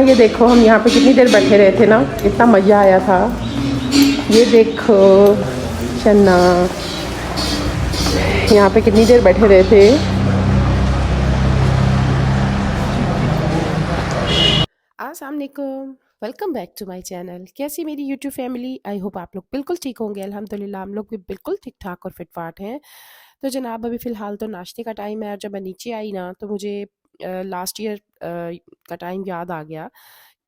ये देखो हम यहाँ पे कितनी देर बैठे रहे थे ना, इतना मज़ा आया था। ये देखो चन्ना, यहाँ पे कितनी देर बैठे रहे थे। अस्सलाम वालेकुम, welcome back to my channel. कैसी मेरी यूट्यूब फैमिली, आई होप आप लोग बिल्कुल ठीक होंगे। अल्हम्दुलिल्लाह हम लोग भी बिल्कुल ठीक ठाक और फिट फाट हैं। तो जनाब अभी फ़िलहाल तो नाश्ते का टाइम है और जब मैं नीचे आई ना तो मुझे लास्ट ईयर का टाइम याद आ गया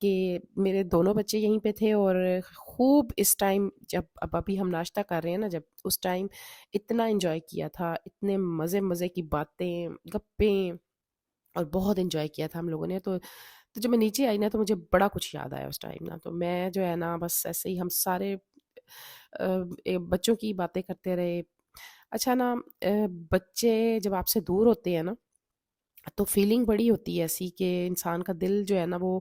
कि मेरे दोनों बच्चे यहीं पे थे और खूब इस टाइम जब अब अभी हम नाश्ता कर रहे हैं ना, जब उस टाइम इतना एंजॉय किया था, इतने मज़े मज़े की बातें गप्पें और बहुत एंजॉय किया था हम लोगों ने। तो जब मैं नीचे आई ना तो मुझे बड़ा कुछ याद आया उस टाइम ना। तो मैं जो है ना बस ऐसे ही हम सारे बच्चों की बातें करते रहे। अच्छा ना, बच्चे जब आपसे दूर होते हैं ना तो फीलिंग बड़ी होती है ऐसी कि इंसान का दिल जो है ना वो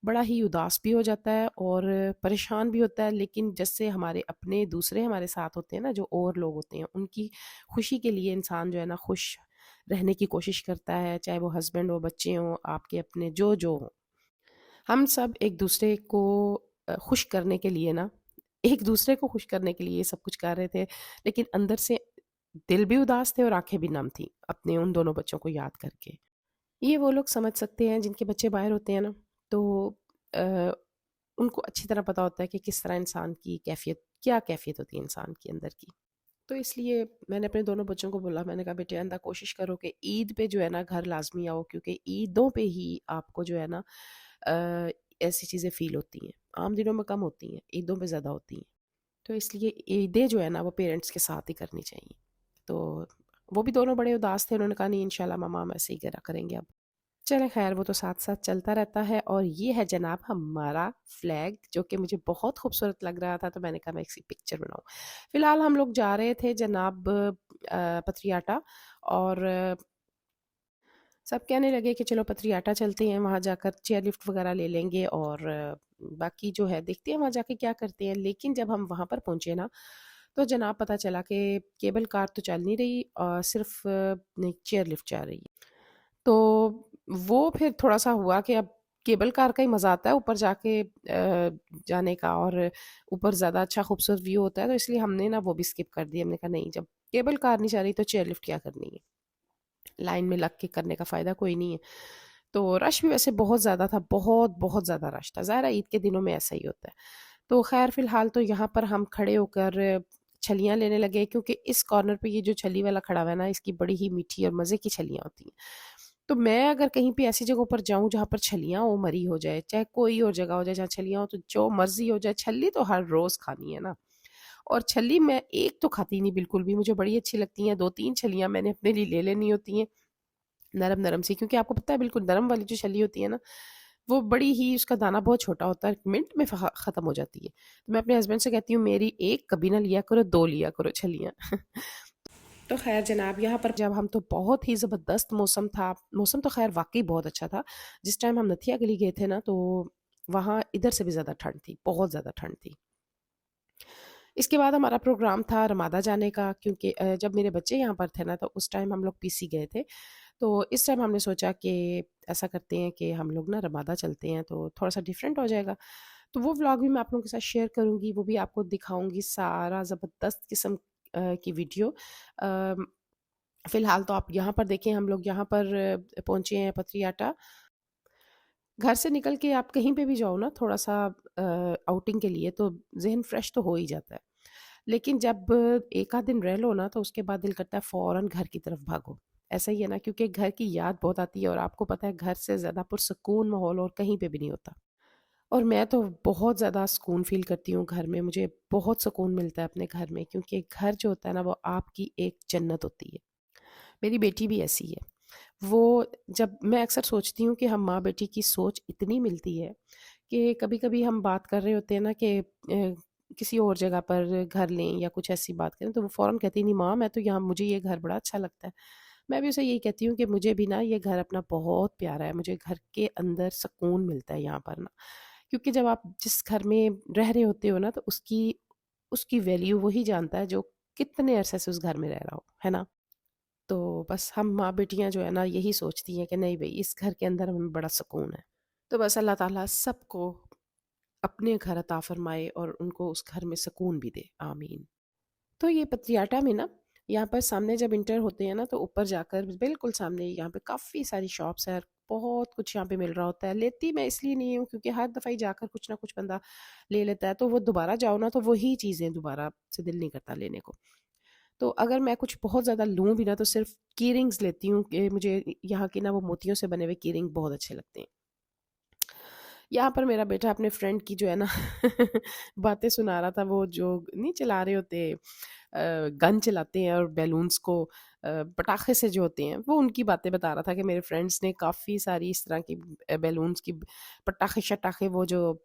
बड़ा ही उदास भी हो जाता है और परेशान भी होता है। लेकिन जैसे हमारे अपने दूसरे हमारे साथ होते हैं ना, जो और लोग होते हैं, उनकी खुशी के लिए इंसान जो है ना खुश रहने की कोशिश करता है, चाहे वो हस्बैंड हो, बच्चे हों, आपके अपने जो जो हों। हम सब एक दूसरे को खुश करने के लिए ना, एक दूसरे को खुश करने के लिए ये सब कुछ कर रहे थे, लेकिन अंदर से दिल भी उदास थे और आंखें भी नम थी अपने उन दोनों बच्चों को याद करके। ये वो लोग समझ सकते हैं जिनके बच्चे बाहर होते हैं ना, तो अ, उनको अच्छी तरह पता होता है कि किस तरह इंसान की कैफियत, क्या कैफियत होती है इंसान के अंदर की। तो इसलिए मैंने अपने दोनों बच्चों को बोला, मैंने कहा बेटे आइंदा कोशिश करो कि ईद पे जो है ना घर लाजमी आओ, क्योंकि ईदों पे ही आपको जो है ना अ, ऐसी चीज़ें फ़ील होती हैं। आम दिनों में कम होती हैं, ईदों पे ज़्यादा होती हैं। तो इसलिए ईदें जो है ना वो पेरेंट्स के साथ ही करनी चाहिए। तो वो भी दोनों बड़े उदास थे, उन्होंने कहा नहीं इंशाल्लाह मम्मा हम ऐसे ही करा करेंगे अब। चलें खैर, वो तो साथ-साथ चलता रहता है। और ये है जनाब हमारा फ्लैग, जो कि मुझे बहुत खूबसूरत लग रहा था, तो मैंने कहा मैं इसकी पिक्चर बनाऊँ। फ़िलहाल हम लोग जा रहे थे जनाब पथरियाटा, और सब कहने लगे कि चलो पथरियाटा चलते हैं, वहाँ जाकर चेयर लिफ्ट वगैरह ले लेंगे और बाकी जो है देखते हैं वहाँ जाके क्या करते हैं। लेकिन जब हम वहाँ पर पहुँचे ना, तो जनाब पता चला कि केबल कार तो चल नहीं रही और सिर्फ़ नहीं, चेयर लिफ्ट जा रही है। तो वो फिर थोड़ा-सा हुआ कि अब केबल कार का ही मज़ा आता है ऊपर जाके जाने का, और ऊपर ज़्यादा अच्छा खूबसूरत व्यू होता है, तो इसलिए हमने ना वो भी स्किप कर दिया। हमने कहा नहीं, जब केबल कार नहीं जा रही तो चेयर लिफ्ट क्या करनी है, लाइन में लग के करने का फ़ायदा कोई नहीं है। तो रश भी वैसे बहुत ज़्यादा था, बहुत ज़्यादा रश था। ज़ाहिर है ईद के दिनों में ऐसा ही होता है। तो ख़ैर फ़िलहाल तो यहाँ पर हम खड़े होकर छलियाँ लेने लगे, क्योंकि इस कॉर्नर पे ये जो छली वाला खड़ा हुआ है ना, इसकी बड़ी ही मीठी और मज़े की छलियाँ होती हैं। तो मैं अगर कहीं पे ऐसी जगहों पर जाऊँ जहाँ पर छलियाँ हो, मरी हो जाए, चाहे कोई और जगह हो जाए जहाँ छलियाँ हो, तो जो मर्ज़ी हो जाए, छल्ली तो हर रोज़ खानी है ना। और छल्ली मैं एक तो खाती नहीं बिल्कुल भी, मुझे बड़ी अच्छी लगती हैं, 2-3 छलियाँ मैंने अपने लिए ले लेनी होती हैं, नरम-नरम सी, क्योंकि आपको पता है बिल्कुल नरम वाली जो छली होती है ना, वो बड़ी ही, उसका दाना बहुत छोटा होता है, मिनट में ख़त्म हो जाती है। तो मैं अपने हस्बैंड से कहती हूँ मेरी एक कभी ना लिया करो, 2 लिया करो छलियाँ। तो ख़ैर जनाब यहाँ पर जब हम, तो बहुत ही ज़बरदस्त मौसम था। मौसम तो ख़ैर वाक़ई बहुत अच्छा था। जिस टाइम हम नथिया गली गए थे ना, तो वहाँ इधर से भी ज़्यादा ठंड थी, बहुत ज़्यादा ठंड थी। इसके बाद हमारा प्रोग्राम था रमादा जाने का, क्योंकि जब मेरे बच्चे यहाँ पर थे ना तो उस टाइम हम लोग पीसी गए थे। तो इस टाइम हमने सोचा कि ऐसा करते हैं कि हम लोग ना रमादा चलते हैं, तो थोड़ा-सा डिफरेंट हो जाएगा। तो वो व्लॉग भी मैं आप लोगों के साथ शेयर करूँगी, वो भी आपको दिखाऊँगी, सारा ज़बरदस्त किस्म की वीडियो। अ, फ़िलहाल तो आप यहाँ पर देखें, हम लोग यहाँ पर पहुँचे हैं पथरियाटा। घर से निकल के आप कहीं पे भी जाओ ना थोड़ा-सा आउटिंग के लिए, तो ज़हन फ्रेश तो हो ही जाता है। लेकिन जब एक आध दिन रह लो ना तो उसके बाद दिल करता है फ़ौरन घर की तरफ भागो। ऐसा ही है ना, क्योंकि घर की याद बहुत आती है और आपको पता है घर से ज़्यादा पुरसुकून माहौल और कहीं पे भी नहीं होता। और मैं तो बहुत ज़्यादा सुकून फ़ील करती हूँ घर में, मुझे बहुत सुकून मिलता है अपने घर में, क्योंकि घर जो होता है ना वो आपकी एक जन्नत होती है। मेरी बेटी भी ऐसी है। वो, जब मैं अक्सर सोचती हूँ कि हम माँ-बेटी की सोच इतनी मिलती है कि कभी-कभी हम बात कर रहे होते हैं ना कि किसी और जगह पर घर लें या कुछ ऐसी बात करें, तो वो फ़ौरन कहती नहीं माँ मैं तो यहाँ, मुझे ये घर बड़ा अच्छा लगता है। मैं भी उसे यही कहती हूँ कि मुझे भी ना ये घर अपना बहुत प्यारा है, मुझे घर के अंदर सुकून मिलता है यहाँ पर ना। क्योंकि जब आप जिस घर में रह रहे होते हो ना तो उसकी उसकी वैल्यू वही जानता है जो कितने अरसे से उस घर में रह रहा हो, है ना? तो बस हम माँ-बेटियाँ जो है ना यही सोचती हैं कि नहीं भई इस घर के अंदर हमें बड़ा सुकून है। तो बस अल्लाह ताला सबको अपने घर अता फरमाए और उनको उस घर में सुकून भी दे, आमीन। तो ये पतियाटा में ना, यहाँ पर सामने जब इंटर होते हैं ना, तो ऊपर जाकर बिल्कुल सामने यहाँ पे काफ़ी सारी शॉप्स है, बहुत कुछ यहाँ पे मिल रहा होता है। लेती मैं इसलिए नहीं हूँ क्योंकि हर दफ़ा ही जाकर कुछ ना कुछ बंदा ले लेता है, तो वो दोबारा जाओ ना तो वही चीज़ें दोबारा से दिल नहीं करता लेने को। तो अगर मैं कुछ बहुत ज़्यादा लूँ भी ना तो सिर्फ की रिंग्स लेती हूँ कि मुझे यहाँ की ना वो मोतियों से बने हुए की रिंग बहुत अच्छे लगते हैं। यहाँ पर मेरा बेटा अपने फ्रेंड की जो है ना बातें सुना रहा था, वो जो नहीं चला रहे होते गन चलाते हैं और बैलून्स को पटाखे से जो होते हैं, वो उनकी बातें बता रहा था कि मेरे फ्रेंड्स ने काफ़ी सारी इस तरह की बैलून्स की पटाखे-शटाखे वो जो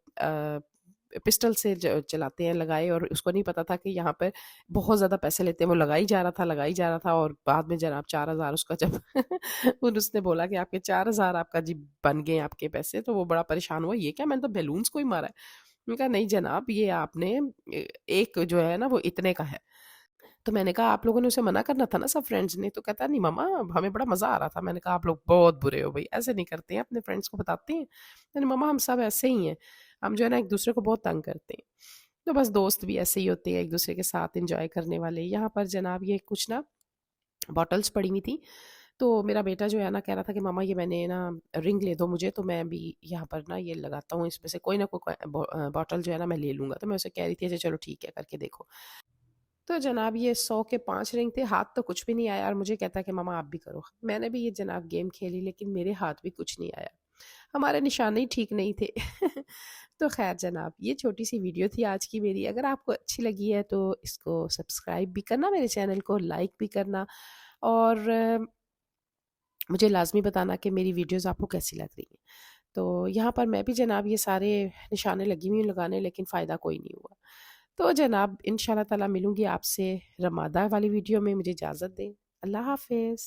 पिस्टल से चलाते हैं लगाए, और उसको नहीं पता था कि यहाँ पर बहुत ज़्यादा पैसे लेते हैं। वो लगाई जा रहा था और बाद में जनाब 4,000 उसका जब फिर उसने बोला कि आपके 4,000 आपका जी बन गए आपके पैसे, तो वो बड़ा परेशान हुआ, ये क्या, मैंने तो बैलून्स को ही मारा है। मैंने कहा नहीं जनाब, ये आपने एक जो है ना वो इतने का है। तो मैंने कहा आप लोगों ने उसे मना करना था ना सब फ्रेंड्स ने। तो कहता नहीं मम्मा, हमें बड़ा मज़ा आ रहा था। मैंने कहा आप लोग बहुत बुरे हो भई, ऐसे नहीं करते हैं, अपने फ्रेंड्स को बताते हैं। मैंने मम्मा हम सब ऐसे ही हैं, हम जो है ना एक दूसरे को बहुत तंग करते हैं। तो बस दोस्त भी ऐसे ही होते हैं, एक दूसरे के साथ एंजॉय करने वाले। यहाँ पर जनाब ये कुछ ना बॉटल्स पड़ी हुई थी, तो मेरा बेटा जो है ना कह रहा था कि मम्मा ये मैंने ना रिंग ले दो मुझे, तो मैं भी यहाँ पर ना ये लगाता हूँ, इसमें से कोई ना कोई बॉटल जो है ना मैं ले लूँगा। तो मैं उसे कह रही थी अच्छा चलो ठीक है, करके देखो। तो जनाब ये 100 के 5 रिंग थे, हाथ तो कुछ भी नहीं आया और मुझे कहता है कि मम्मा आप भी करो। मैंने भी ये जनाब गेम खेली, लेकिन मेरे हाथ भी कुछ नहीं आया। हमारे निशाने ही ठीक नहीं थे। तो ख़ैर जनाब, ये छोटी-सी वीडियो थी आज की मेरी। अगर आपको अच्छी लगी है तो इसको सब्सक्राइब भी करना, मेरे चैनल को लाइक भी करना, और मुझे लाज़मी बताना कि मेरी वीडियोज़ आपको कैसी लग रही हैं। तो यहाँ पर मैं भी जनाब ये सारे निशाने लगी हुई हूँ लगाने, लेकिन फ़ायदा कोई नहीं हुआ। तो जनाब इंशाल्लाह ताला मिलूँगी आपसे रमादा वाली वीडियो में, मुझे इजाज़त दें। अल्लाह हाफ़िज़।